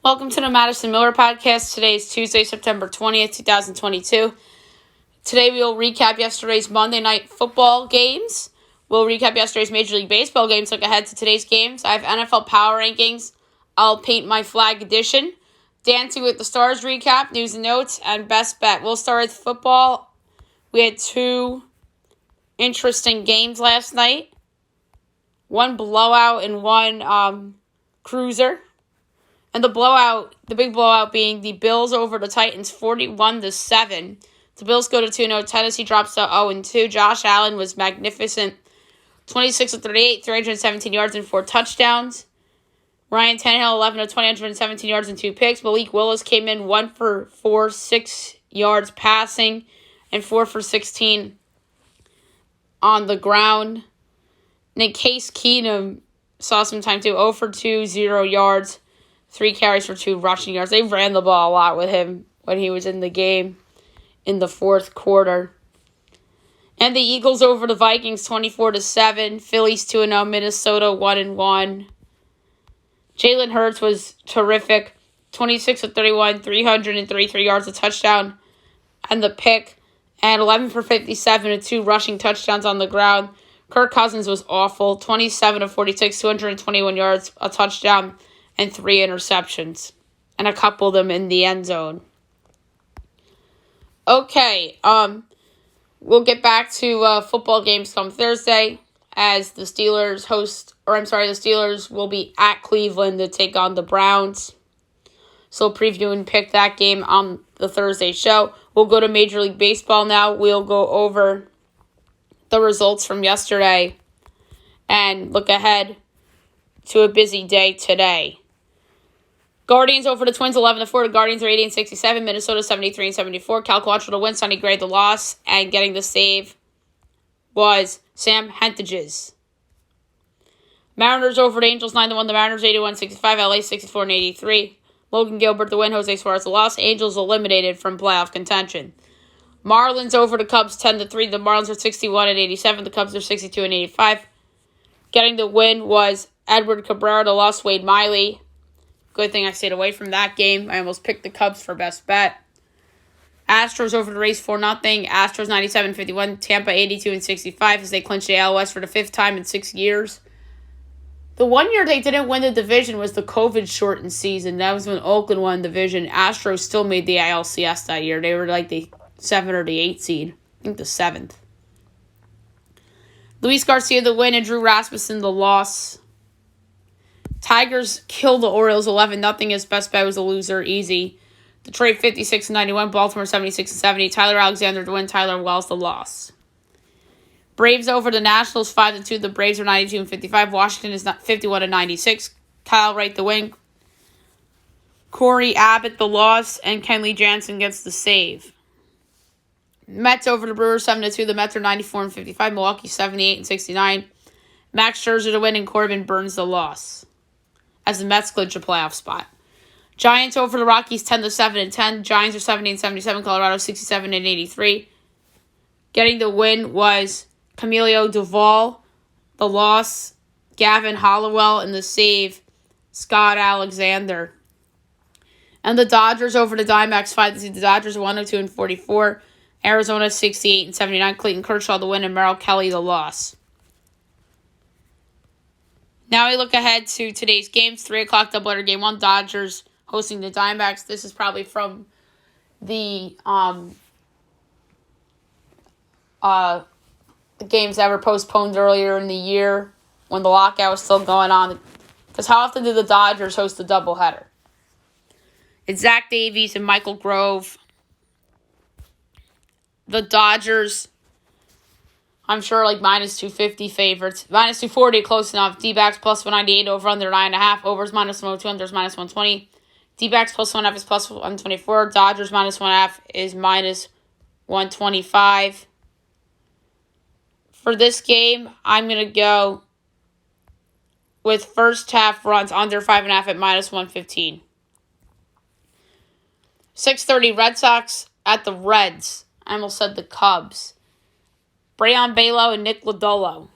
Welcome to the Madison Miller Podcast. Today is Tuesday, September 20th, 2022. Today we will recap yesterday's Monday Night Football games. We'll recap yesterday's Major League Baseball games. Look ahead to today's games. I have NFL Power Rankings. I'll paint my flag edition. Dancing with the Stars recap, news and notes, and best bet. We'll start with football. We had two interesting games last night. One blowout and one cruiser. And the big blowout being the Bills over the Titans 41-7. The Bills go to 2-0. Tennessee drops to 0-2. Josh Allen was magnificent. 26 of 38, 317 yards and 4 touchdowns. Ryan Tannehill 11 of 20, 117 yards and 2 picks. Malik Willis came in 1 for 4, 6 yards passing and 4 for 16 on the ground. And Case Keenum saw some time too. 0 for 2, 0 yards. 3 carries for 2 rushing yards. They ran the ball a lot with him when he was in the game in the fourth quarter. And the Eagles over the Vikings 24-7. Phillies 2-0. Minnesota 1-1. Jalen Hurts was terrific. 26 of 31, 333 yards, a touchdown, and the pick. And 11 for 57 and 2 rushing touchdowns on the ground. Kirk Cousins was awful. 27 of 46, 221 yards, a touchdown, and 3 interceptions, and a couple of them in the end zone. Okay, we'll get back to football games come Thursday as the Steelers will be at Cleveland to take on the Browns. So preview and pick that game on the Thursday show. We'll go to Major League Baseball now. We'll go over the results from yesterday and look ahead to a busy day today. Guardians over the Twins 11-4. The Guardians are 80-67. Minnesota 73-74. Cal Quantrill to win. Sonny Gray the loss. And getting the save was Sam Hentages. Mariners over the Angels 9-1. The Mariners 81-65. LA 64-83. Logan Gilbert the win. Jose Suarez the loss. Angels eliminated from playoff contention. Marlins over the Cubs 10-3. The Marlins are 61-87. The Cubs are 62-85. Getting the win was Edward Cabrera. The loss Wade Miley. Good thing I stayed away from that game. I almost picked the Cubs for best bet. Astros over the Rays 4-0. Astros 97-51. Tampa 82-65 as they clinched the AL West for the 5th time in 6 years. The 1 year they didn't win the division was the COVID-shortened season. That was when Oakland won the division. Astros still made the ALCS that year. They were like the 7th or the 8th seed. I think the 7th. Luis Garcia the win and Drew Rasmussen the loss. Tigers killed the Orioles 11-0. His best bet was a loser, easy. Detroit 56-91. Baltimore 76-70. Tyler Alexander to win. Tyler Wells the loss. Braves over the Nationals 5-2. The Braves are 92-55. Washington is 51-96. Kyle Wright the win. Corey Abbott the loss, and Kenley Jansen gets the save. Mets over the Brewers 7-2. The Mets are 94-55. Milwaukee 78-69. Max Scherzer to win, and Corbin Burns the loss as the Mets clinch a playoff spot. Giants over the Rockies 10-7-10. Giants are 70-77. Colorado 67-83. Getting the win was Camilo Duvall. The loss, Gavin Hollowell, and the save, Scott Alexander. And the Dodgers over the Diamondbacks 5-2. The Dodgers 102-44. Arizona 68-79. Clayton Kershaw the win, and Merrill Kelly the loss. Now we look ahead to today's games. 3 o'clock doubleheader game 1. Dodgers hosting the Diamondbacks. This is probably from the games that were postponed earlier in the year when the lockout was still going on. Because how often do the Dodgers host a doubleheader? It's Zach Davies and Michael Grove. The Dodgers, I'm sure, like minus 250 favorites. Minus 240, close enough. D-backs plus 198, over under 9.5. Overs minus 102, unders minus 120. D-backs plus 1.5 is plus 124. Dodgers minus 1.5 is minus 125. For this game, I'm going to go with first half runs under 5.5 at minus 115. 6:30 Red Sox at the Reds. I almost said the Cubs. Brayan Bello and Nick Lodolo.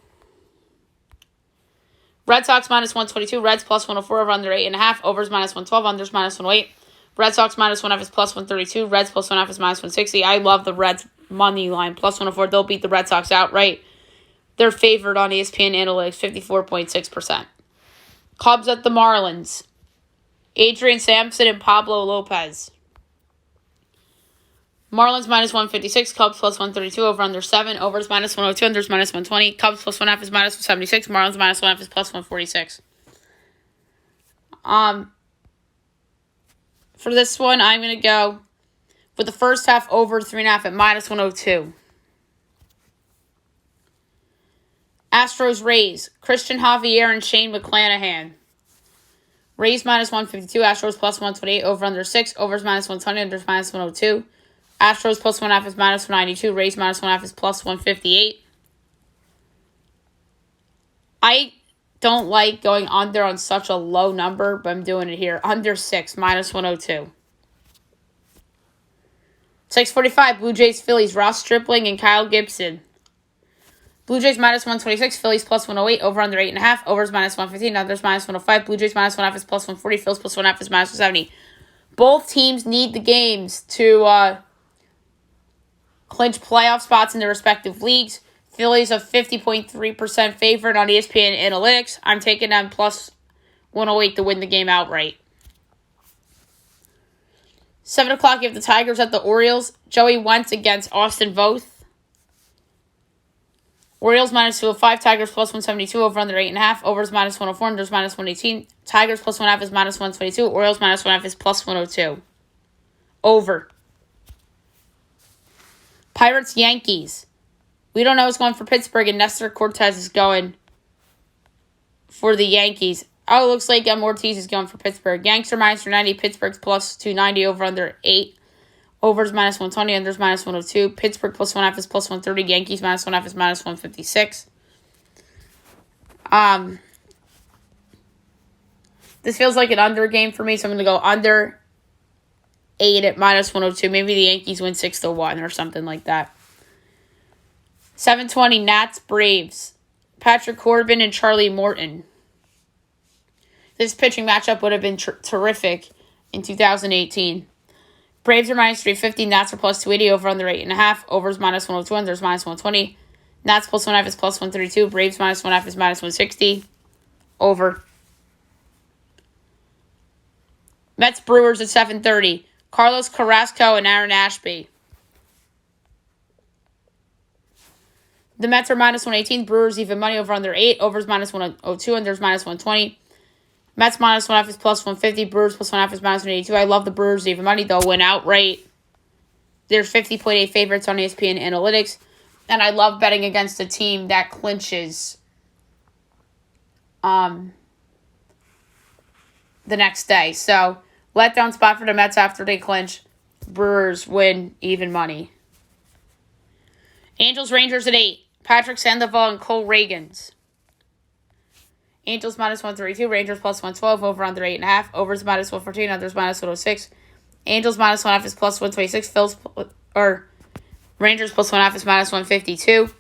Red Sox minus 122. Reds plus 104 over under 8.5. Overs minus 112. Unders minus 108. Red Sox minus 1.5 is plus 132. Reds plus 1.5 is minus 160. I love the Reds money line plus 104. They'll beat the Red Sox outright. They're favored on ESPN Analytics 54.6%. Cubs at the Marlins. Adrian Sampson and Pablo Lopez. Marlins minus 156, Cubs plus 132, over under 7, overs minus 102, unders minus 120, Cubs plus 1.5 is minus 176, Marlins minus 1.5 is plus 146. For this one, I'm going to go with the first half over 3.5 at minus 102. Astros Rays, Christian Javier and Shane McClanahan. Rays minus 152, Astros plus 128, over under 6, overs minus 120, unders minus 102. Astros plus 1.5 is minus 192. Rays minus 1.5 is plus 158. I don't like going under on such a low number, but I'm doing it here. Under 6, minus 102. 6:45, Blue Jays, Phillies, Ross Stripling and Kyle Gibson. Blue Jays minus 126, Phillies plus 108, over under 8.5, overs minus 115, unders minus 105. Blue Jays minus 1.5 is plus 140, Phillies plus 1.5 is minus 170. Both teams need the games to clinch playoff spots in their respective leagues. Phillies a 50.3% favorite on ESPN Analytics. I'm taking them plus 108 to win the game outright. 7 o'clock, you have the Tigers at the Orioles. Joey Wentz against Austin Voth. Orioles minus 205, Tigers plus 172, over under 8.5, overs minus 104, unders minus 118. Tigers plus 1.5 is minus 122, Orioles minus 1.5 is plus 102. Over. Pirates, Yankees. We don't know who's going for Pittsburgh, and Nestor Cortez is going for the Yankees. Oh, it looks like Ortiz is going for Pittsburgh. Yanks are minus 390, Pittsburgh's plus 290, over under 8. Overs minus 120, unders minus 102. Pittsburgh plus 1.5 is plus 130. Yankees minus 1.5 is minus 156. This feels like an under game for me, so I'm going to go under 8 at minus 102. Maybe the Yankees win 6-1 or something like that. 7:20, Nats, Braves. Patrick Corbin and Charlie Morton. This pitching matchup would have been terrific in 2018. Braves are minus 350, Nats are plus 280, over under 8.5, overs minus 102, unders minus 120. Nats plus 1.5 is plus 132, Braves minus 1.5 is minus 160, over. Mets, Brewers at 7:30. Carlos Carrasco and Aaron Ashby. The Mets are minus 118, Brewers even money, over under 8, overs minus 102, unders minus 120. Mets minus 1.5 is plus 150. Brewers plus 1.5 is minus 182. I love the Brewers even money. They'll win outright. They're 50.8 favorites on ESPN Analytics. And I love betting against a team that clinches the next day. So, letdown spot for the Mets after they clinch. Brewers win even money. Angels, Rangers at 8. Patrick Sandoval and Cole Ragans. Angels minus 132, Rangers plus 112, over under 8.5, overs minus 114, unders minus 106. Angels minus 1.5 is plus 126, Rangers plus 1.5 is minus 152.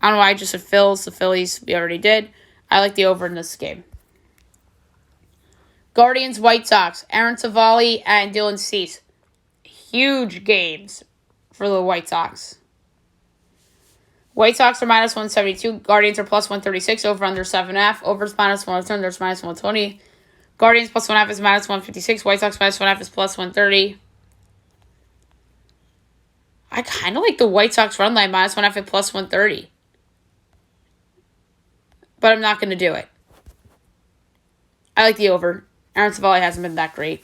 I don't know why I just said Phils. The Phillies, we already did. I like the over in this game. Guardians, White Sox, Aaron Savali and Dylan Cease. Huge games for the White Sox. White Sox are minus 172. Guardians are plus 136. Over under 7.5. Overs minus 110. Unders minus 120. Guardians plus 1.5 is minus 156. White Sox minus 1.5 is plus 130. I kind of like the White Sox run line minus 1.5 at plus 130. But I'm not going to do it. I like the over. Aaron Savali hasn't been that great.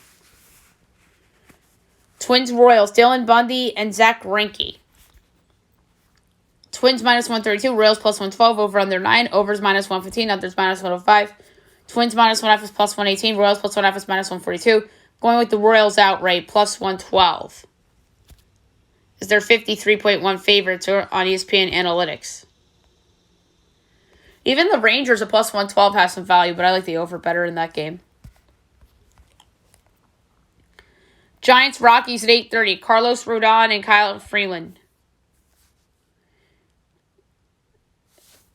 Twins, Royals. Dylan Bundy and Zach Greinke. Twins minus 132, Royals plus 112, over under 9, overs minus 115, unders minus 105. Twins minus 1.5 is plus 118, Royals plus 1.5 is minus 142. Going with the Royals outright, plus 112. Is their 53.1 favorites on ESPN Analytics. Even the Rangers at plus 112 has some value, but I like the over better in that game. Giants, Rockies at 8:30, Carlos Rodon and Kyle Freeland.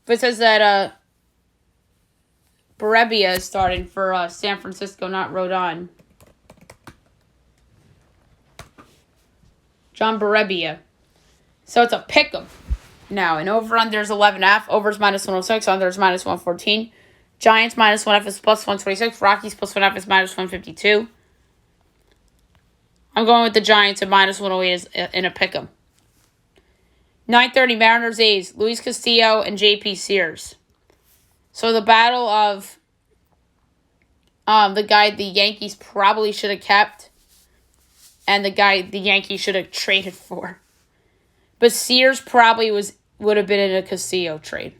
But it says that Berebia is starting for San Francisco, not Rodon. John Berebia. So it's a pick'em. Now, and over-under is 11.5. Over is minus 106. Under is minus 114. Giants minus 1F is plus 126. Rockies plus 1F is minus 152. I'm going with the Giants at minus 108 is in a pick'em. 9:30 Mariners A's. Luis Castillo and J.P. Sears. So the battle of the guy the Yankees probably should have kept and the guy the Yankees should have traded for. But Sears probably would have been in a Castillo trade.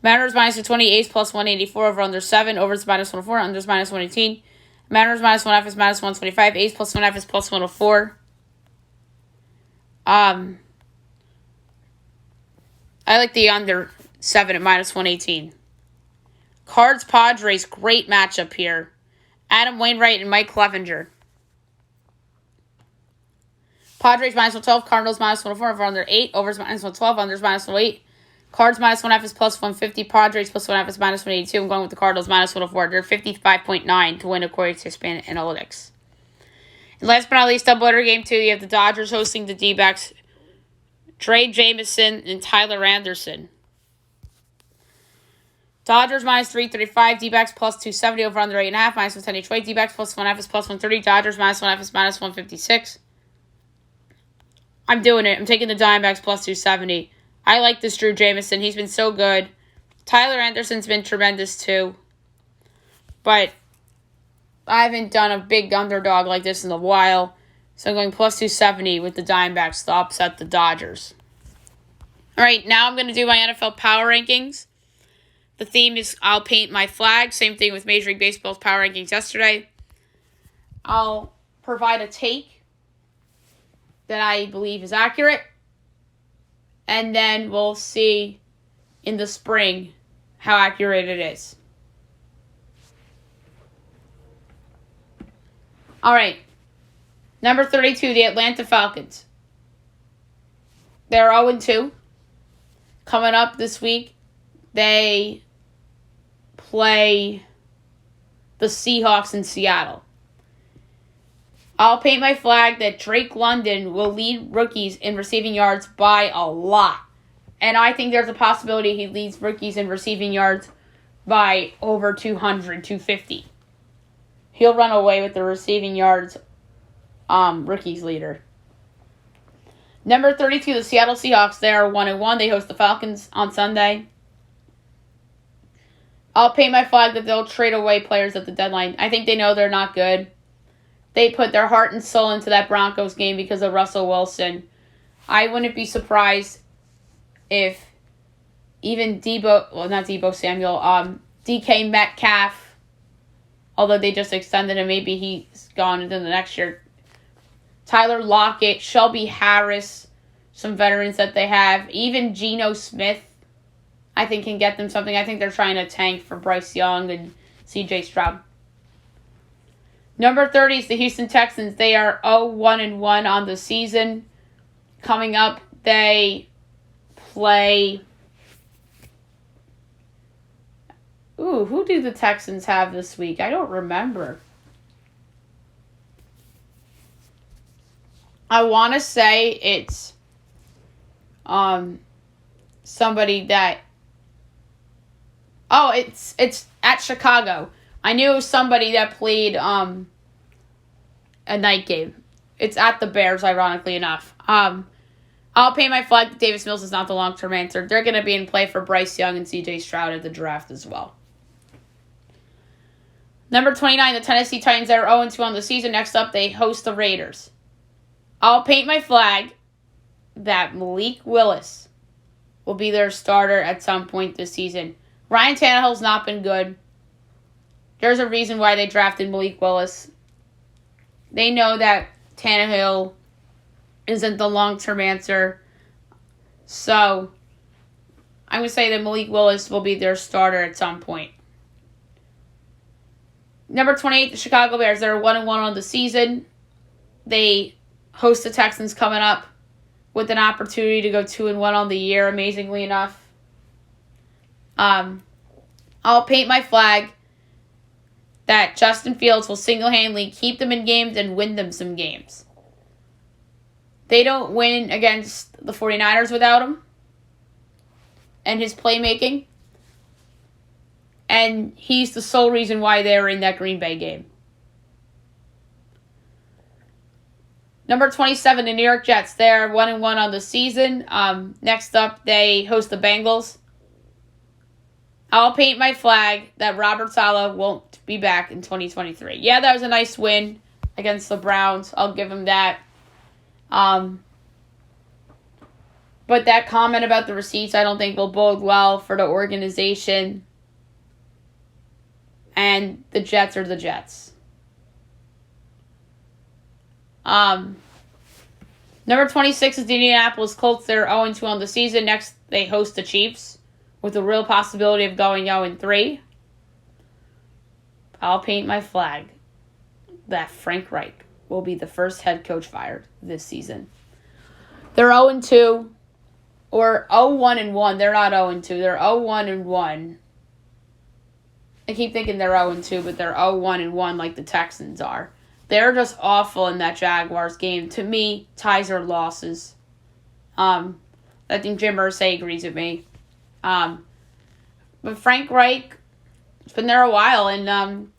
Mariners minus 220, A's plus 184, over under 7, over is minus 104, under is minus 118. Mariners minus 1F is minus 125, A's plus 1F is plus 104. I like the under 7 at minus 118. Cards Padres, great matchup here. Adam Wainwright and Mike Clevenger. Padres minus 112, Cardinals minus 104, over under 8, overs minus 112, unders minus 108. Cards minus 1F is plus 150, Padres plus 1F is minus 182. I'm going with the Cardinals minus 104. They're 55.9 to win according to Span Analytics. And last but not least, doubleheader game 2, you have the Dodgers hosting the D-backs. Trey Jameson and Tyler Anderson. Dodgers minus 335, D-backs plus 270, over under 8.5, minus 110 each way. D-backs plus 1F is plus 130, Dodgers minus 1F is minus 156. I'm doing it. I'm taking the Diamondbacks plus 270. I like this Drew Jameson. He's been so good. Tyler Anderson's been tremendous too. But I haven't done a big underdog like this in a while. So I'm going plus 270 with the Diamondbacks to upset the Dodgers. All right, now I'm going to do my NFL power rankings. The theme is I'll paint my flag. Same thing with Major League Baseball's power rankings yesterday. I'll provide a take that I believe is accurate. And then we'll see in the spring how accurate it is. All right. Number 32, the Atlanta Falcons. They're 0-2. Coming up this week, they play the Seahawks in Seattle. I'll paint my flag that Drake London will lead rookies in receiving yards by a lot. And I think there's a possibility he leads rookies in receiving yards by over 200, 250. He'll run away with the receiving yards rookies leader. Number 32, the Seattle Seahawks. They are 1-1. They host the Falcons on Sunday. I'll paint my flag that they'll trade away players at the deadline. I think they know they're not good. They put their heart and soul into that Broncos game because of Russell Wilson. I wouldn't be surprised if even DK Metcalf, although they just extended him, maybe he's gone into the next year. Tyler Lockett, Shelby Harris, some veterans that they have. Even Geno Smith, I think, can get them something. I think they're trying to tank for Bryce Young and C.J. Stroud. Number 30 is the Houston Texans. They are 0-1-1 on the season. Coming up, they play... who do the Texans have this week? I don't remember. I want to say it's somebody that... Oh, it's at Chicago. I knew it was somebody that played a night game. It's at the Bears, ironically enough. I'll pay my flag that Davis Mills is not the long-term answer. They're going to be in play for Bryce Young and C.J. Stroud at the draft as well. Number 29, the Tennessee Titans are 0-2 on the season. Next up, they host the Raiders. I'll paint my flag that Malik Willis will be their starter at some point this season. Ryan Tannehill's not been good. There's a reason why they drafted Malik Willis. They know that Tannehill isn't the long-term answer. So, I'm going to say that Malik Willis will be their starter at some point. Number 28, the Chicago Bears. They're 1-1 on the season. They host the Texans coming up with an opportunity to go 2-1 on the year, amazingly enough. I'll I'll paint my flag that Justin Fields will single-handedly keep them in games and win them some games. They don't win against the 49ers without him and his playmaking. And he's the sole reason why they're in that Green Bay game. Number 27, the New York Jets. They're 1-1 on the season. Next up, they host the Bengals. I'll paint my flag that Robert Saleh won't be back in 2023. Yeah, that was a nice win against the Browns. I'll give him that. But that comment about the receipts, I don't think will bode well for the organization. And the Jets are the Jets. Number 26 is the Indianapolis Colts. They're 0-2 on the season. Next, they host the Chiefs with a real possibility of going 0-3. I'll paint my flag that Frank Reich will be the first head coach fired this season. They're 0-2 or 0-1-1. They're not 0-2. They're 0-1-1. I keep thinking they're 0-2, but they're 0-1-1 like the Texans are. They're just awful in that Jaguars game. To me, ties are losses. I think Jim Irsay agrees with me. But Frank Reich has been there a while, and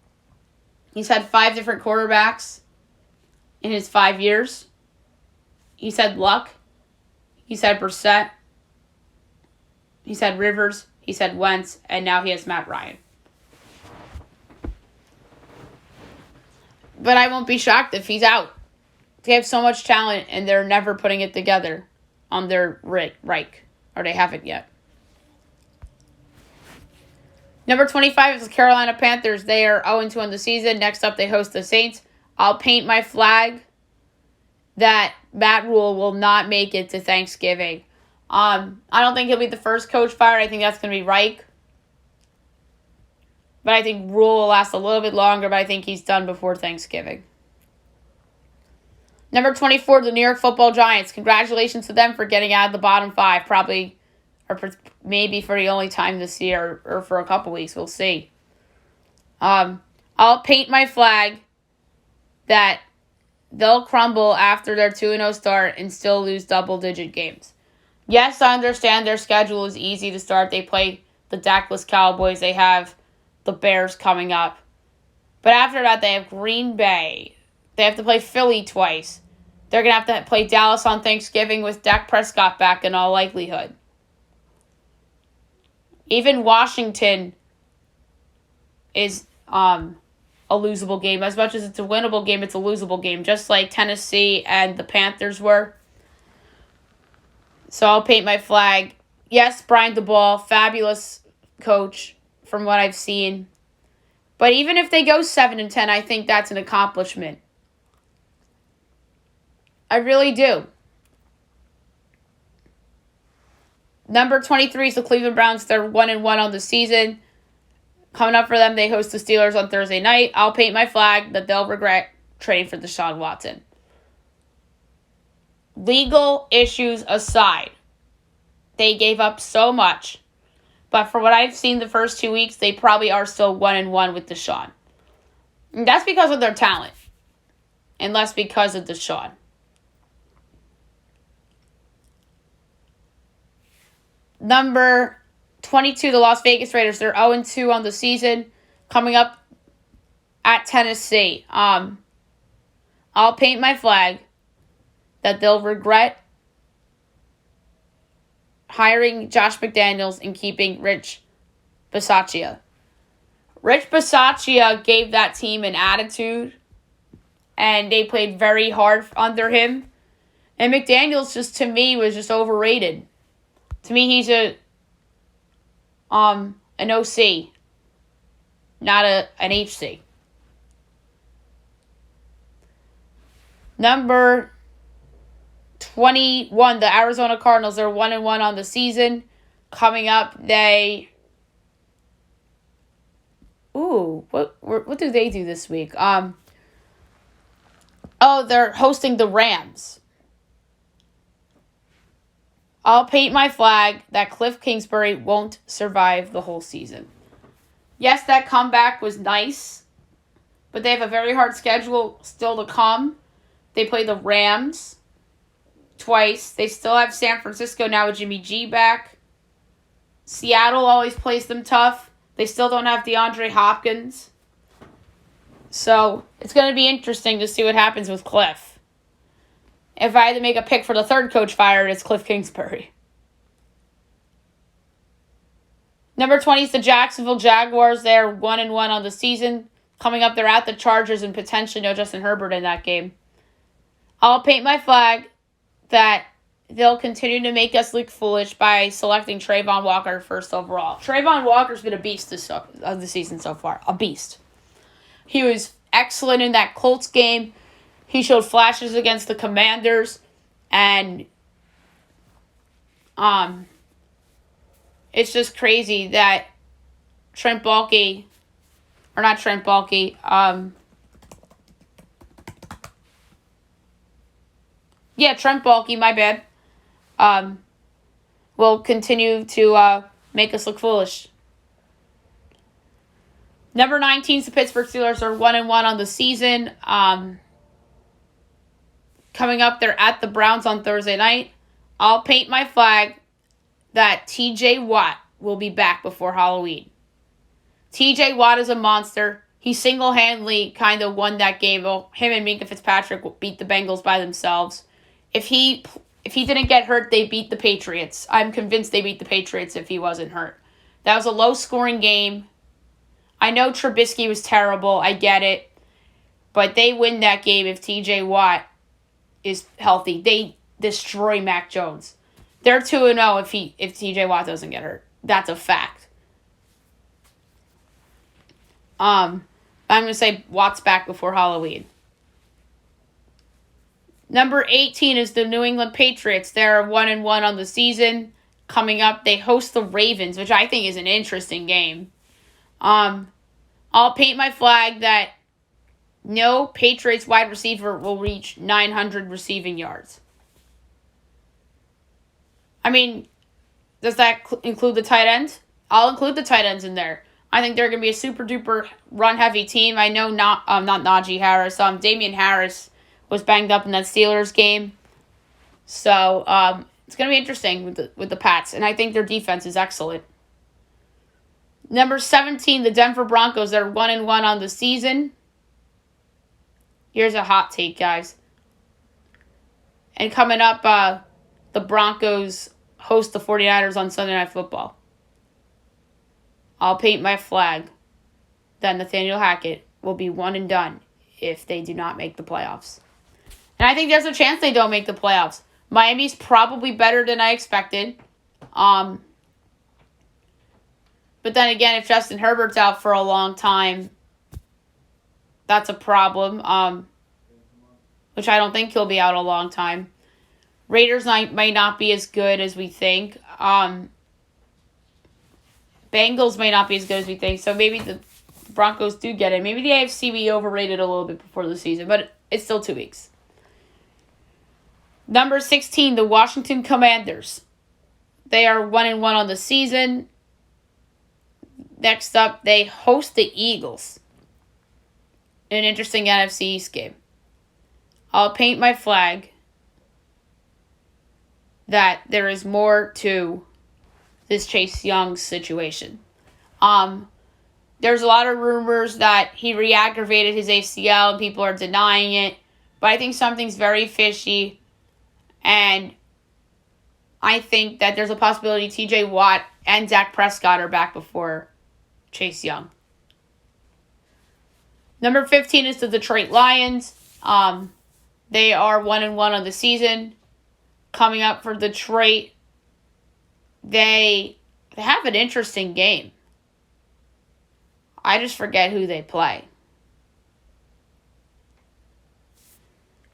he's had 5 different quarterbacks in his 5 years. He's had Luck. He's had Brissett. He's had Rivers. He's had Wentz. And now he has Matt Ryan. But I won't be shocked if he's out. They have so much talent, and they're never putting it together on their Reich. Or they haven't yet. Number 25 is the Carolina Panthers. They are 0-2 on the season. Next up, they host the Saints. I'll paint my flag that Matt Rule will not make it to Thanksgiving. I don't think he'll be the first coach fired. I think that's going to be Reich. But I think Rule will last a little bit longer, but I think he's done before Thanksgiving. Number 24, the New York Football Giants. Congratulations to them for getting out of the bottom 5. Probably, or maybe for the only time this year, or for a couple weeks. We'll see. I'll paint my flag that they'll crumble after their 2-0 start and still lose double-digit games. Yes, I understand their schedule is easy to start. They play the Dallas Cowboys. They have the Bears coming up. But after that, they have Green Bay. They have to play Philly twice. They're going to have to play Dallas on Thanksgiving with Dak Prescott back in all likelihood. Even Washington is a losable game. As much as it's a winnable game, it's a losable game. Just like Tennessee and the Panthers were. So I'll paint my flag. Yes, Brian DeBall, fabulous coach from what I've seen. But even if they go 7-10, I think that's an accomplishment. I really do. Number 23 is the Cleveland Browns. They're 1-1 on the season. Coming up for them, they host the Steelers on Thursday night. I'll paint my flag that they'll regret trading for Deshaun Watson. Legal issues aside, they gave up so much. But for what I've seen the first 2 weeks, they probably are still 1-1 with Deshaun. And that's because of their talent. And less because of Deshaun. Number 22, the Las Vegas Raiders. They're 0-2 on the season. Coming up at Tennessee. I'll paint my flag that they'll regret hiring Josh McDaniels and keeping Rich Bisaccia. Rich Bisaccia gave that team an attitude, and they played very hard under him. And McDaniels, just to me, was just overrated. To me, he's an OC, not an HC. Number 21, the Arizona Cardinals. They're 1-1 on the season. Coming up, they... what do they do this week? They're hosting the Rams. I'll paint my flag that Cliff Kingsbury won't survive the whole season. Yes, that comeback was nice, but they have a very hard schedule still to come. They play the Rams twice. They still have San Francisco now with Jimmy G back. Seattle always plays them tough. They still don't have DeAndre Hopkins. So it's going to be interesting to see what happens with Cliff. If I had to make a pick for the third coach fired, it's Cliff Kingsbury. Number 20 is the Jacksonville Jaguars. They're 1-1 on the season. Coming up, they're at the Chargers and potentially no Justin Herbert in that game. I'll paint my flag that they'll continue to make us look foolish by selecting Trayvon Walker first overall. Trayvon Walker's been a beast of the season so far. A beast. He was excellent in that Colts game. He showed flashes against the Commanders. And it's just crazy that Trent Baalke, my bad, will continue to make us look foolish. Number 19 is the Pittsburgh Steelers. Are 1-1 on the season. Coming up, they're at the Browns on Thursday night. I'll paint my flag that TJ Watt will be back before Halloween. TJ Watt is a monster. He single-handedly kind of won that game. Well, him and Minka Fitzpatrick beat the Bengals by themselves. If he didn't get hurt, they beat the Patriots. I'm convinced they beat the Patriots if he wasn't hurt. That was a low-scoring game. I know Trubisky was terrible. I get it. But they win that game if TJ Watt is healthy. They destroy Mac Jones. They're 2-0 if TJ Watt doesn't get hurt. That's a fact. I'm going to say Watt's back before Halloween. Number 18 is the New England Patriots. They're 1-1 on the season. Coming up, they host the Ravens, which I think is an interesting game. I'll paint my flag that no Patriots wide receiver will reach 900 receiving yards. I mean, does that include the tight ends? I'll include the tight ends in there. I think they're going to be a super-duper run-heavy team. I know not Najee Harris. Damian Harris was banged up in that Steelers game. So, it's going to be interesting with the Pats. And I think their defense is excellent. Number 17, the Denver Broncos. They're 1-1 on the season. Here's a hot take, guys. And coming up, the Broncos host the 49ers on Sunday Night Football. I'll paint my flag that Nathaniel Hackett will be one and done if they do not make the playoffs. And I think there's a chance they don't make the playoffs. Miami's probably better than I expected. But then again, if Justin Herbert's out for a long time, that's a problem. Which I don't think he'll be out a long time. Raiders might not be as good as we think. Bengals may not be as good as we think. So maybe the Broncos do get it. Maybe the AFC be overrated a little bit before the season. But it's still 2 weeks. Number 16, the Washington Commanders. They are 1-1 on the season. Next up, they host the Eagles. An interesting NFC East game. I'll paint my flag that there is more to this Chase Young situation. There's a lot of rumors that he re-aggravated his ACL and people are denying it. But I think something's very fishy. And I think that there's a possibility TJ Watt and Dak Prescott are back before Chase Young. Number 15 is the Detroit Lions. They are 1-1 on the season. Coming up for Detroit, they have an interesting game. I just forget who they play.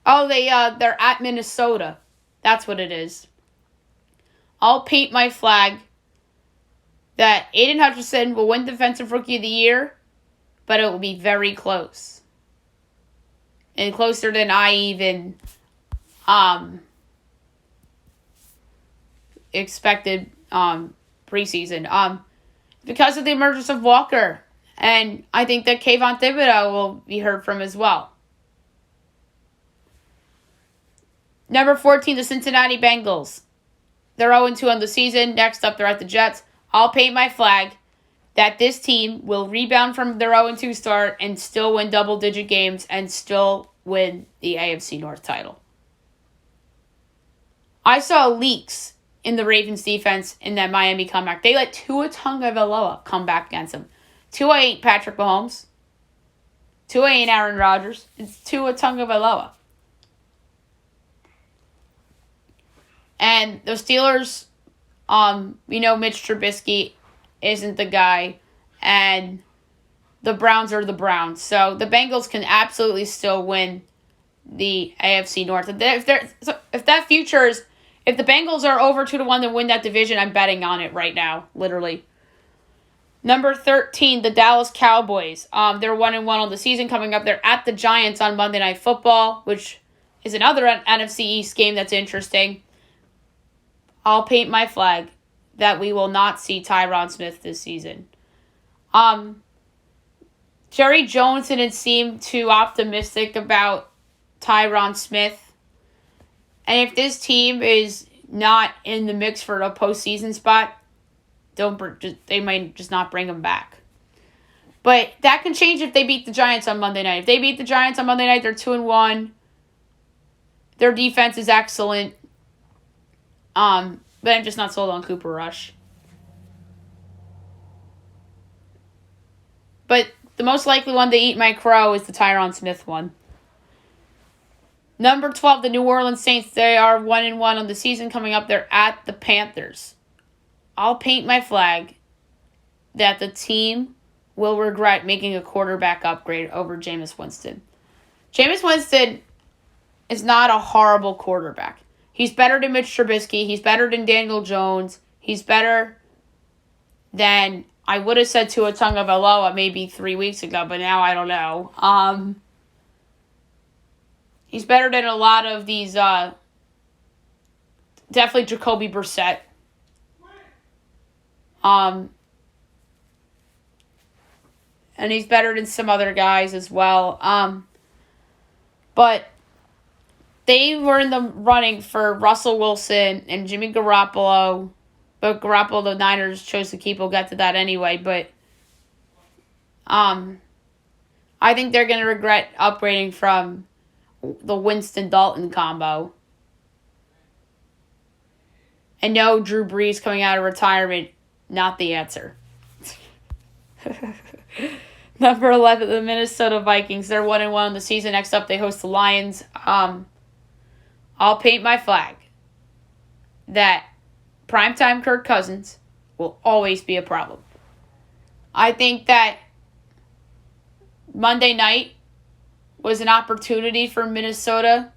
Oh, they're at Minnesota. That's what it is. I'll paint my flag that Aiden Hutchinson will win Defensive Rookie of the Year, but it will be very close. And closer than I even expected preseason. Because of the emergence of Walker And I think that Kayvon Thibodeau will be heard from as well. Number 14, the Cincinnati Bengals. They're 0-2 on the season. Next up, they're at the Jets. I'll paint my flag that this team will rebound from their 0-2 start and still win double-digit games and still win the AFC North title. I saw leaks in the Ravens defense in that Miami comeback. They let Tua Tagovailoa come back against them. Tua ain't Patrick Mahomes. Tua ain't Aaron Rodgers. It's Tua Tagovailoa. And the Steelers, we know Mitch Trubisky isn't the guy, and the Browns are the Browns. So the Bengals can absolutely still win the AFC North. If the Bengals are over 2-1 to win that division, I'm betting on it right now, literally. Number 13, the Dallas Cowboys. They're 1-1 on the season coming up. They're at the Giants on Monday Night Football, which is another NFC East game that's interesting. I'll paint my flag that we will not see Tyron Smith this season. Jerry Jones didn't seem too optimistic about Tyron Smith. And if this team is not in the mix for a postseason spot, they might just not bring him back. But that can change if they beat the Giants on Monday night. If they beat the Giants on Monday night, they're 2-1. Their defense is excellent. But I'm just not sold on Cooper Rush. But the most likely one to eat my crow is the Tyron Smith one. Number 12, the New Orleans Saints. They are 1-1 on the season coming up. They're at the Panthers. I'll paint my flag that the team will regret making a quarterback upgrade over Jameis Winston. Jameis Winston is not a horrible quarterback. He's better than Mitch Trubisky. He's better than Daniel Jones. He's better than, I would have said Tua Tagovailoa maybe 3 weeks ago, but now I don't know. He's better than a lot of these, definitely Jacoby Brissett. And he's better than some other guys as well. But they were in the running for Russell Wilson and Jimmy Garoppolo. But Garoppolo, the Niners chose to keep. We'll get to that anyway. But I think they're going to regret upgrading from the Winston-Dalton combo. And no, Drew Brees coming out of retirement, not the answer. Number 11, the Minnesota Vikings. They're 1-1 on the season. Next up, they host the Lions. I'll paint my flag that primetime Kirk Cousins will always be a problem. I think that Monday night was an opportunity for Minnesota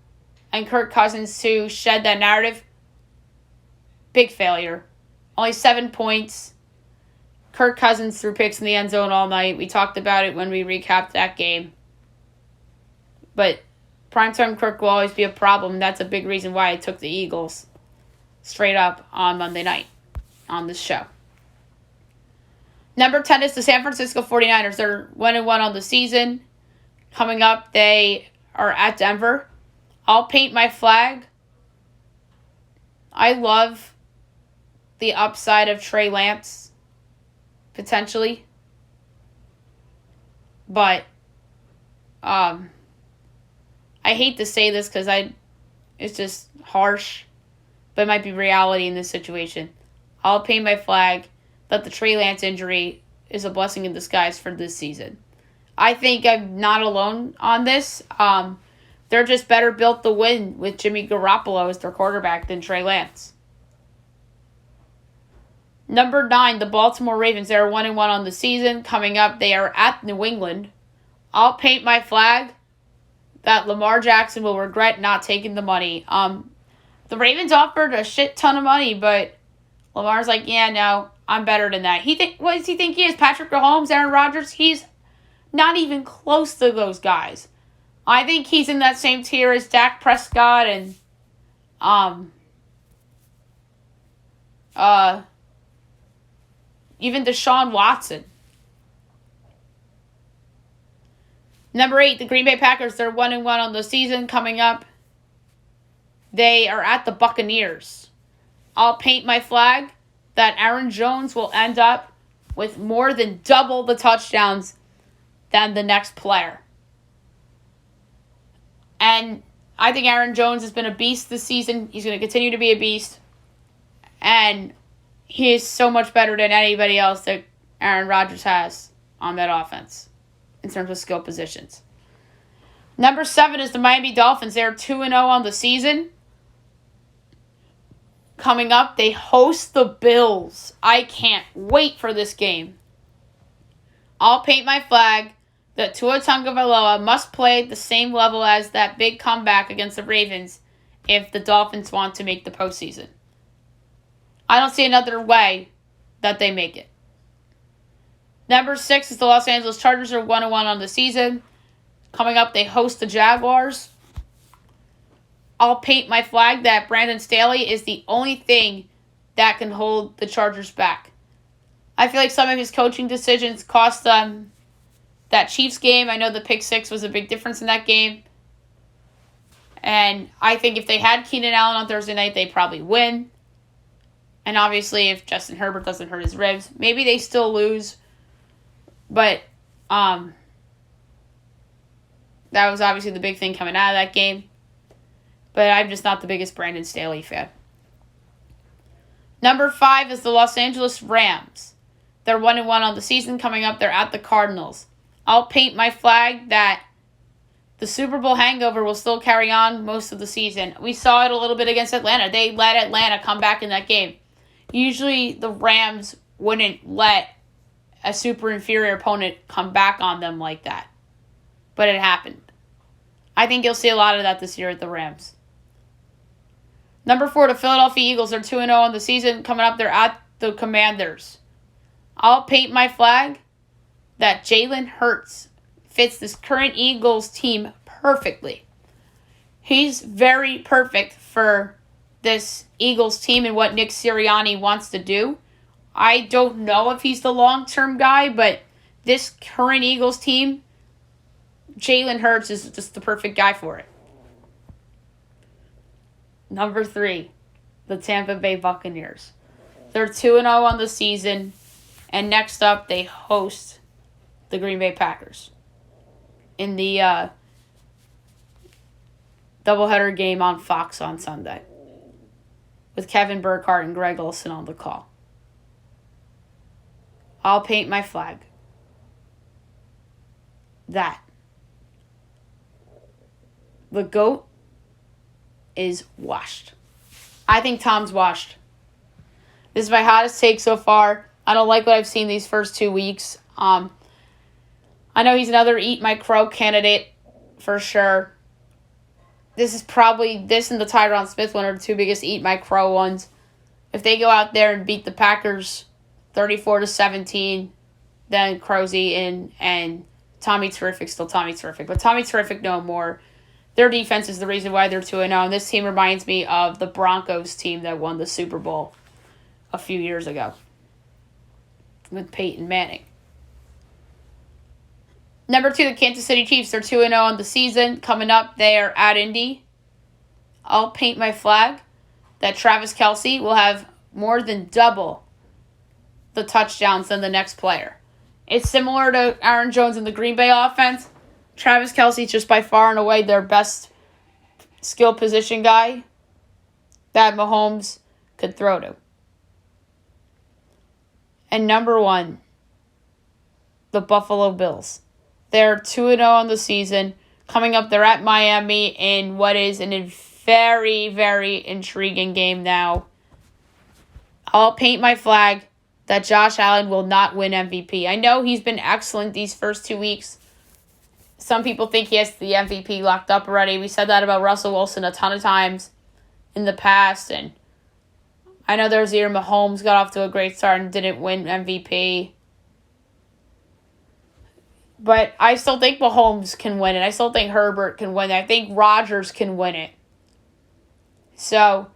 and Kirk Cousins to shed that narrative. Big failure. Only 7 points. Kirk Cousins threw picks in the end zone all night. We talked about it when we recapped that game. But primetime Kirk will always be a problem. That's a big reason why I took the Eagles straight up on Monday night on this show. Number 10 is the San Francisco 49ers. They're 1-1 on the season. Coming up, they are at Denver. I'll paint my flag. I love the upside of Trey Lance, potentially. But I hate to say this because it's just harsh, but it might be reality in this situation. I'll paint my flag that the Trey Lance injury is a blessing in disguise for this season. I think I'm not alone on this. They're just better built to win with Jimmy Garoppolo as their quarterback than Trey Lance. Number 9, the Baltimore Ravens. They're 1-1 on the season. Coming up, they are at New England. I'll paint my flag that Lamar Jackson will regret not taking the money. The Ravens offered a shit ton of money, but Lamar's like, yeah, no, I'm better than that. What does he think he is? Patrick Mahomes, Aaron Rodgers? He's not even close to those guys. I think he's in that same tier as Dak Prescott and even Deshaun Watson. Number 8, the Green Bay Packers. They're 1-1 on the season coming up. They are at the Buccaneers. I'll paint my flag that Aaron Jones will end up with more than double the touchdowns than the next player. And I think Aaron Jones has been a beast this season. He's going to continue to be a beast. And he is so much better than anybody else that Aaron Rodgers has on that offense in terms of skill positions. Number 7 is the Miami Dolphins. They're 2-0 on the season. Coming up, they host the Bills. I can't wait for this game. I'll paint my flag that Tua Tagovailoa must play at the same level as that big comeback against the Ravens if the Dolphins want to make the postseason. I don't see another way that they make it. Number 6 is the Los Angeles Chargers. Are 1-1 on the season. Coming up, they host the Jaguars. I'll paint my flag that Brandon Staley is the only thing that can hold the Chargers back. I feel like some of his coaching decisions cost them that Chiefs game. I know the pick 6 was a big difference in that game. And I think if they had Keenan Allen on Thursday night, they'd probably win. And obviously, if Justin Herbert doesn't hurt his ribs, maybe they still lose. But that was obviously the big thing coming out of that game. But I'm just not the biggest Brandon Staley fan. Number 5 is the Los Angeles Rams. They're 1-1 on the season. Coming up, they're at the Cardinals. I'll paint my flag that the Super Bowl hangover will still carry on most of the season. We saw it a little bit against Atlanta. They let Atlanta come back in that game. Usually the Rams wouldn't let a super inferior opponent come back on them like that. But it happened. I think you'll see a lot of that this year at the Rams. Number 4, the Philadelphia Eagles are 2-0 on the season. Coming up, they're at the Commanders. I'll paint my flag that Jalen Hurts fits this current Eagles team perfectly. He's very perfect for this Eagles team and what Nick Sirianni wants to do. I don't know if he's the long-term guy, but this current Eagles team, Jalen Hurts is just the perfect guy for it. Number 3, the Tampa Bay Buccaneers. They're 2-0 on the season, and next up they host the Green Bay Packers in the doubleheader game on Fox on Sunday with Kevin Burkhardt and Greg Olsen on the call. I'll paint my flag that the GOAT is washed. I think Tom's washed. This is my hottest take so far. I don't like what I've seen these first 2 weeks. I know he's another Eat My Crow candidate for sure. This is probably, this and the Tyron Smith one are the 2 biggest Eat My Crow ones. If they go out there and beat the Packers 34-17, then Crowsy and Tommy Terrific, still Tommy Terrific. But Tommy Terrific no more. Their defense is the reason why they're 2-0. And this team reminds me of the Broncos team that won the Super Bowl a few years ago with Peyton Manning. Number 2, the Kansas City Chiefs. They're 2-0 on the season. Coming up, they are at Indy. I'll paint my flag that Travis Kelce will have more than double the touchdowns than the next player. It's similar to Aaron Jones in the Green Bay offense. Travis Kelce is just by far and away their best skill position guy that Mahomes could throw to. And number 1, the Buffalo Bills. They're 2-0 on the season. Coming up, they're at Miami in what is a very, very intriguing game now. I'll paint my flag that Josh Allen will not win MVP. I know he's been excellent these first 2 weeks. Some people think he has the MVP locked up already. We said that about Russell Wilson a ton of times in the past. And I know there's a year Mahomes got off to a great start and didn't win MVP. But I still think Mahomes can win it. I still think Herbert can win it. I think Rodgers can win it. So,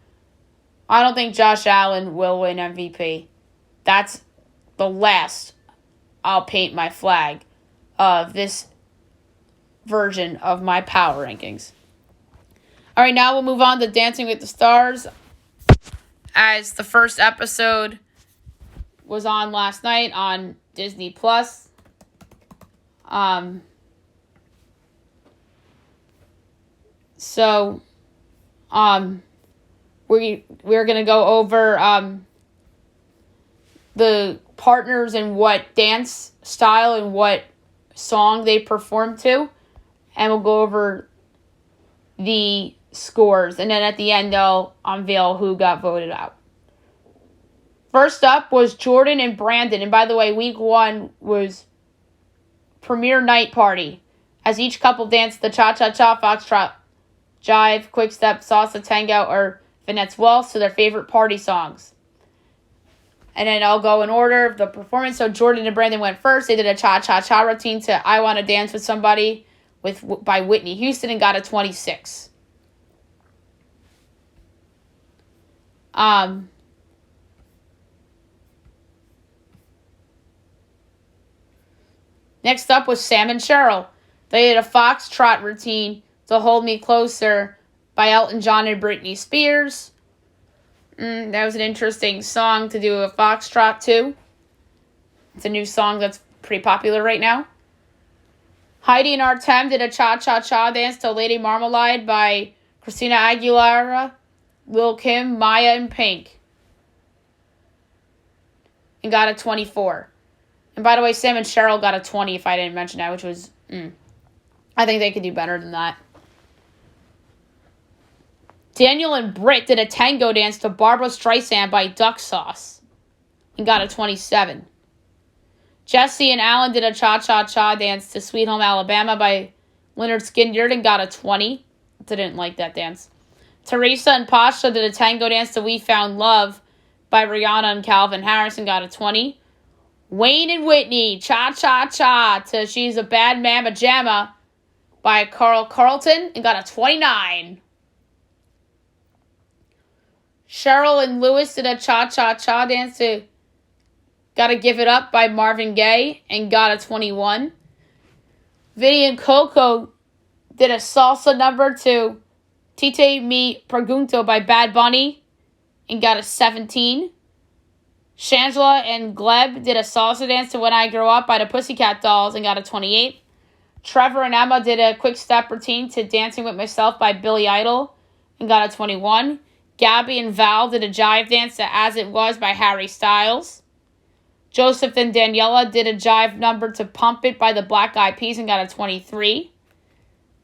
I don't think Josh Allen will win MVP. That's the last I'll paint my flag of this version of my power rankings. All right, now we'll move on to Dancing with the Stars, as the first episode was on last night on Disney Plus. We're gonna go over the partners and what dance style and what song they perform to, and we'll go over the scores, and then at the end I'll unveil who got voted out. First up was Jordan and Brandon, and by the way, week 1 was premiere night party, as each couple danced the cha-cha-cha, foxtrot, jive, quick step, salsa, tango, or finesse waltz to their favorite party songs. And then I'll go in order of the performance. So Jordan and Brandon went first. They did a cha-cha-cha routine to I Wanna Dance With Somebody by Whitney Houston and got a 26. Next up was Sam and Cheryl. They did a foxtrot routine to Hold Me Closer by Elton John and Britney Spears. That was an interesting song to do a foxtrot to. It's a new song that's pretty popular right now. Heidi and Artem did a cha-cha-cha dance to Lady Marmalade by Christina Aguilera, Lil' Kim, Maya, and Pink, and got a 24. And by the way, Sam and Cheryl got a 20 if I didn't mention that, which was, I think they could do better than that. Daniel and Britt did a tango dance to Barbra Streisand by Duck Sauce and got a 27. Jesse and Alan did a cha-cha-cha dance to Sweet Home Alabama by Leonard Skinner and got a 20. Didn't like that dance. Teresa and Pasha did a tango dance to We Found Love by Rihanna and Calvin Harris and got a 20. Wayne and Whitney, cha-cha-cha to She's a Bad Mama Jamma by Carl Carlton and got a 29. Cheryl and Lewis did a cha-cha-cha dance to Gotta Give It Up by Marvin Gaye and got a 21. Vinny and Coco did a salsa number to Tite Me Pregunto by Bad Bunny and got a 17. Shangela and Gleb did a salsa dance to When I Grow Up by the Pussycat Dolls and got a 28. Trevor and Emma did a quick step routine to Dancing With Myself by Billy Idol and got a 21. Gabby and Val did a jive dance to As It Was by Harry Styles. Joseph and Daniela did a jive number to Pump It by the Black Eyed Peas and got a 23.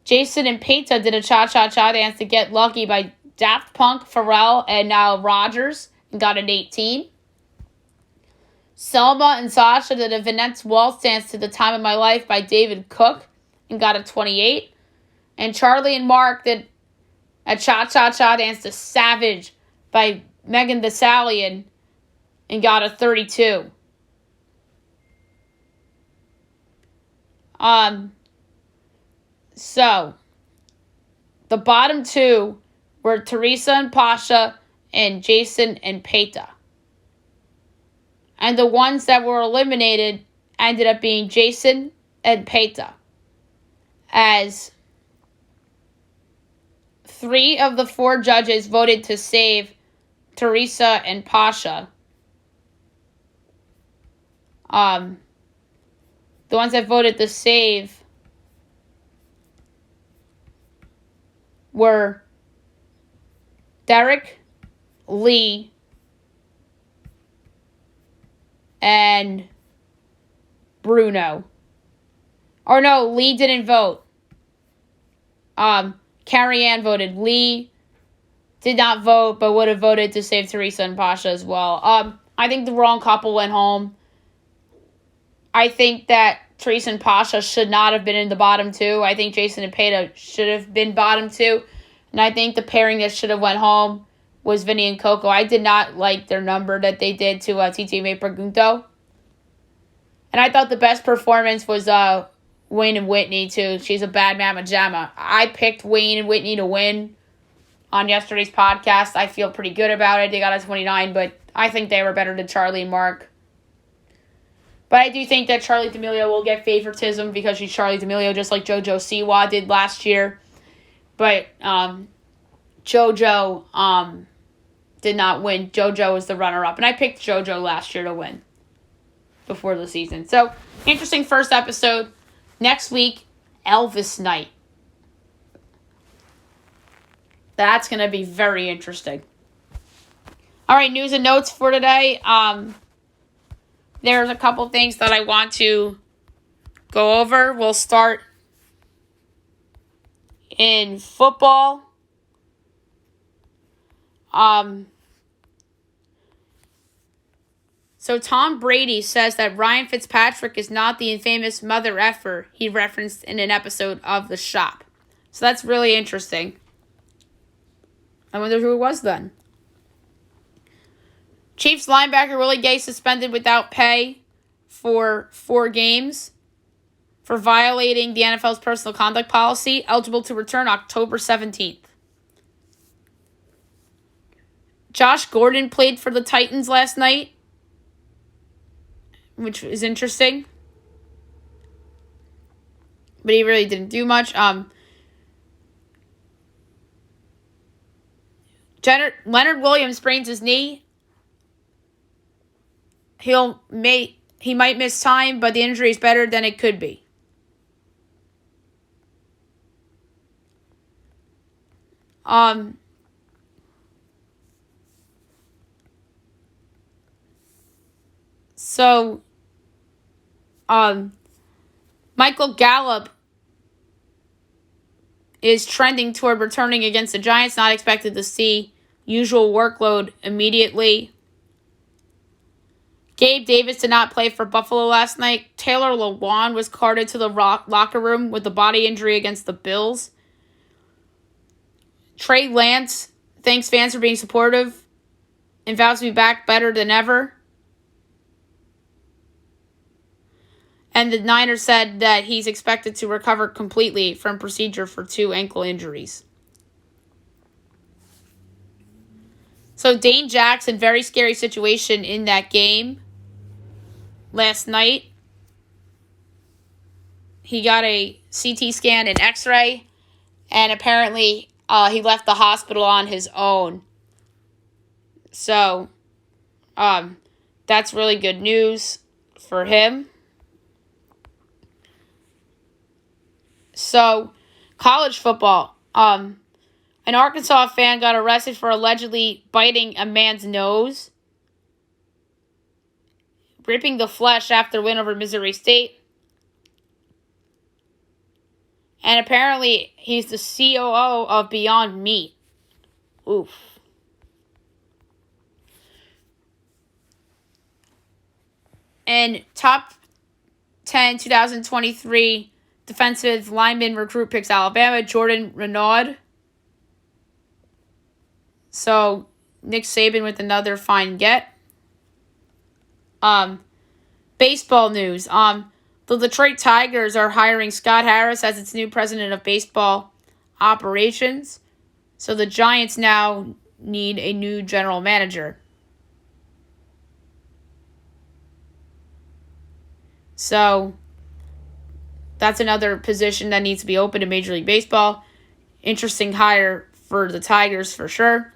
Jason and Peta did a cha-cha-cha dance to Get Lucky by Daft Punk, Pharrell, and Nile Rodgers and got an 18. Selma and Sasha did a Vanette's Waltz dance to The Time of My Life by David Cook and got a 28. And Charlie and Mark did a cha-cha-cha dance to Savage by Megan Thee Stallion and got a 32. So, the bottom two were Teresa and Pasha and Jason and Peta. And the ones that were eliminated ended up being Jason and Peta, as 3 of the 4 judges voted to save Teresa and Pasha. The ones that voted to save were Derek, Lee, and Bruno. Or no, Lee didn't vote. Carrie Ann voted. Lee did not vote, but would have voted to save Teresa and Pasha as well. I think the wrong couple went home. I think that Teresa and Pasha should not have been in the bottom 2. I think Jason and Peta should have been bottom 2. And I think the pairing that should have went home was Vinny and Coco. I did not like their number that they did to Titi Me Pregunto. And I thought the best performance was Wayne and Whitney too. She's a Bad Mama Jamma. I picked Wayne and Whitney to win on yesterday's podcast. I feel pretty good about it. They got a 29, but I think they were better than Charlie and Mark. But I do think that Charlie D'Amelio will get favoritism because she's Charlie D'Amelio, just like JoJo Siwa did last year. But JoJo did not win. JoJo was the runner-up. And I picked JoJo last year to win before the season. So, interesting first episode. Next week, Elvis Night. That's going to be very interesting. All right, news and notes for today. There's a couple things that I want to go over. We'll start in football. So Tom Brady says that Ryan Fitzpatrick is not the infamous mother effer he referenced in an episode of The Shop. So that's really interesting. I wonder who it was then. Chiefs linebacker Willie Gay suspended without pay for 4 games for violating the NFL's personal conduct policy, eligible to return October 17th. Josh Gordon played for the Titans last night, which is interesting. But he really didn't do much. Leonard Williams sprains his knee. He might miss time, but the injury is better than it could be. Michael Gallup is trending toward returning against the Giants, not expected to see usual workload immediately. Gabe Davis did not play for Buffalo last night. Taylor Lewan was carted to the locker room with a body injury against the Bills. Trey Lance thanks fans for being supportive and vows to be back better than ever. And the Niners said that he's expected to recover completely from procedure for 2 ankle injuries. So Dane Jackson, very scary situation in that game last night. He got a CT scan and x-ray, and apparently he left the hospital on his own. So that's really good news for him. So, college football. An Arkansas fan got arrested for allegedly biting a man's nose, ripping the flesh after win over Missouri State. And apparently, he's the COO of Beyond Meat. Oof. And top 10 2023 defensive lineman recruit picks Alabama, Jordan Renaud. So, Nick Saban with another fine get. Baseball news. The Detroit Tigers are hiring Scott Harris as its new president of baseball operations. So, the Giants now need a new general manager. So, that's another position that needs to be open in Major League Baseball. Interesting hire for the Tigers for sure.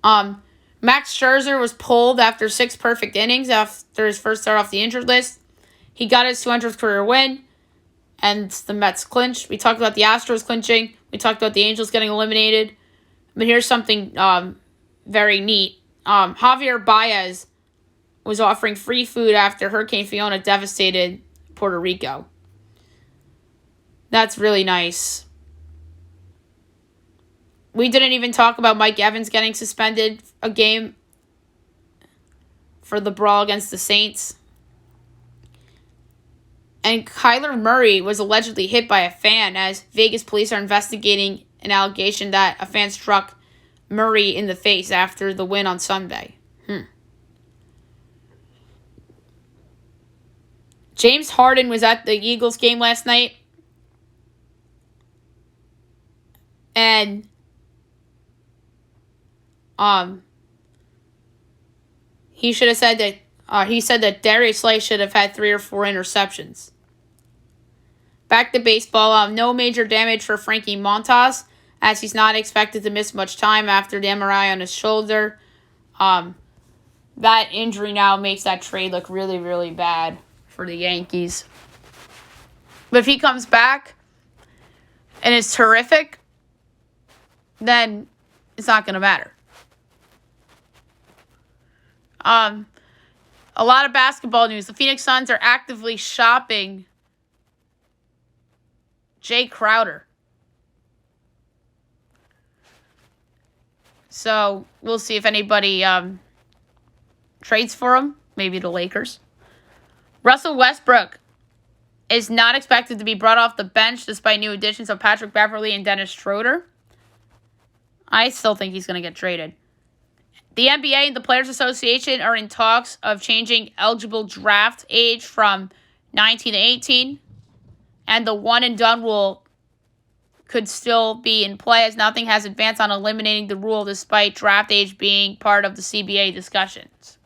Max Scherzer was pulled after 6 perfect innings after his first start off the injured list. He got his 200th career win, and the Mets clinched. We talked about the Astros clinching. We talked about the Angels getting eliminated. But here's something very neat. Javier Baez was offering free food after Hurricane Fiona devastated Puerto Rico. That's really nice. We didn't even talk about Mike Evans getting suspended a game for the brawl against the Saints. And Kyler Murray was allegedly hit by a fan as Vegas police are investigating an allegation that a fan struck Murray in the face after the win on Sunday. James Harden was at the Eagles game last night. And he should have said that He said that Darius Slay should have had 3 or 4 interceptions. Back to baseball. No major damage for Frankie Montas, as he's not expected to miss much time after the MRI on his shoulder. That injury now makes that trade look really, really bad for the Yankees. But if he comes back and is terrific, then it's not going to matter. A lot of basketball news. The Phoenix Suns are actively shopping Jay Crowder. So we'll see if anybody trades for him. Maybe the Lakers. Russell Westbrook is not expected to be brought off the bench despite new additions of Patrick Beverley and Dennis Schroeder. I still think he's going to get traded. The NBA and the Players Association are in talks of changing eligible draft age from 19 to 18. And the one and done rule could still be in play, as nothing has advanced on eliminating the rule despite draft age being part of the CBA discussions.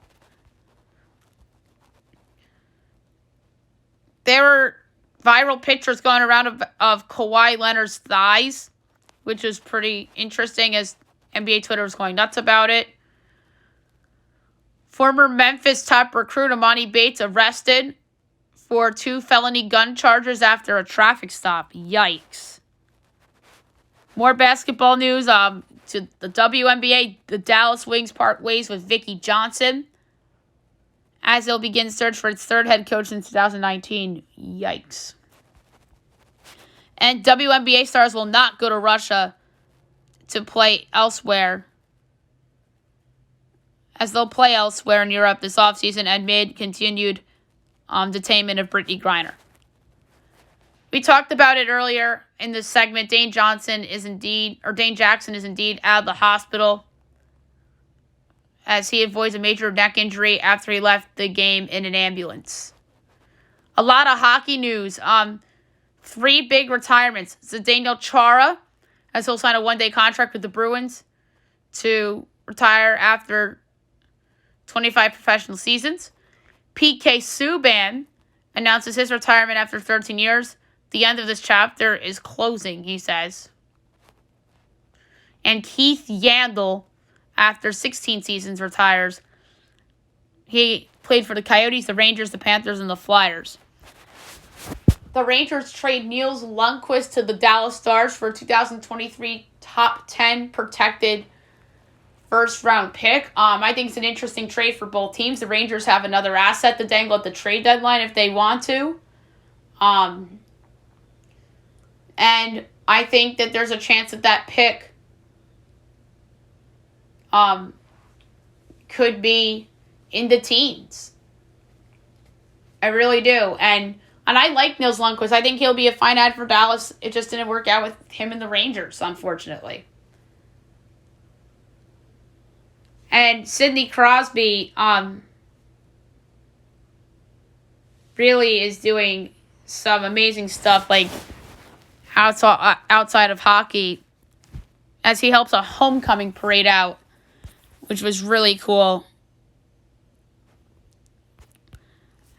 There were viral pictures going around of Kawhi Leonard's thighs, which was pretty interesting, as NBA Twitter was going nuts about it. Former Memphis top recruit Amani Bates arrested for 2 felony gun charges after a traffic stop. Yikes. More basketball news. To the WNBA, the Dallas Wings part ways with Vicki Johnson, as they'll begin search for its 3rd head coach in 2019. Yikes. And WNBA stars will not go to Russia to play elsewhere, as they'll play elsewhere in Europe this offseason amid continued detainment of Brittany Griner. We talked about it earlier in this segment. Dane Jackson is indeed out of the hospital, as he avoids a major neck injury after he left the game in an ambulance. A lot of hockey news. 3 big retirements. Zdeno Chara, as he'll sign a 1-day contract with the Bruins to retire after 25 professional seasons. PK Subban announces his retirement after 13 years. The end of this chapter is closing, he says. And Keith Yandel, after 16 seasons, retires. He played for the Coyotes, the Rangers, the Panthers, and the Flyers. The Rangers trade Niels Lundqvist to the Dallas Stars for a 2023 top 10 protected first-round pick. I think it's an interesting trade for both teams. The Rangers have another asset to dangle at the trade deadline if they want to. And I think that there's a chance that pick could be in the teens. I really do. And I like Niels Lundqvist. I think he'll be a fine add for Dallas. It just didn't work out with him and the Rangers, unfortunately. And Sidney Crosby really is doing some amazing stuff, like outside of hockey, as he helps a homecoming parade out, which was really cool.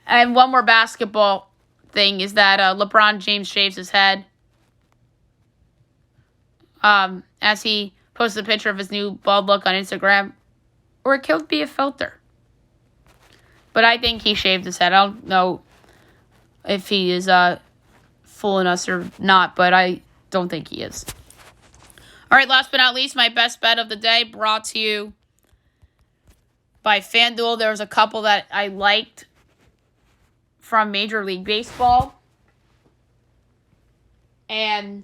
And one more basketball thing is that LeBron James shaves his head, as he posted a picture of his new bald look on Instagram. Or it could be a filter. But I think he shaved his head. I don't know if he is fooling us or not, but I don't think he is. All right, last but not least, my best bet of the day, brought to you by FanDuel. There was a couple that I liked from Major League Baseball. And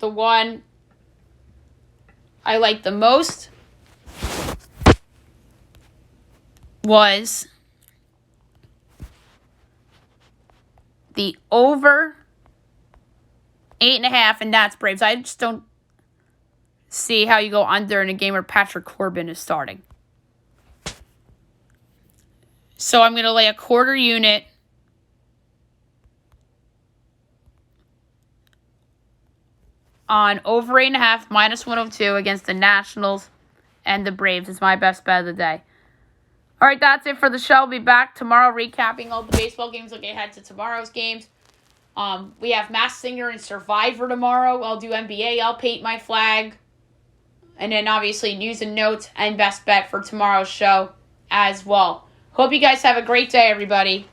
the one I liked the most was the over 8.5, and that's Braves. I just don't see how you go under in a game where Patrick Corbin is starting. So I'm going to lay a quarter unit on over 8.5 minus 102 against the Nationals and the Braves. It's my best bet of the day. All right, that's it for the show. I'll be back tomorrow recapping all the baseball games, looking ahead to tomorrow's games. We have Masked Singer and Survivor tomorrow. I'll do NBA. I'll paint my flag. And then obviously news and notes and best bet for tomorrow's show as well. Hope you guys have a great day, everybody.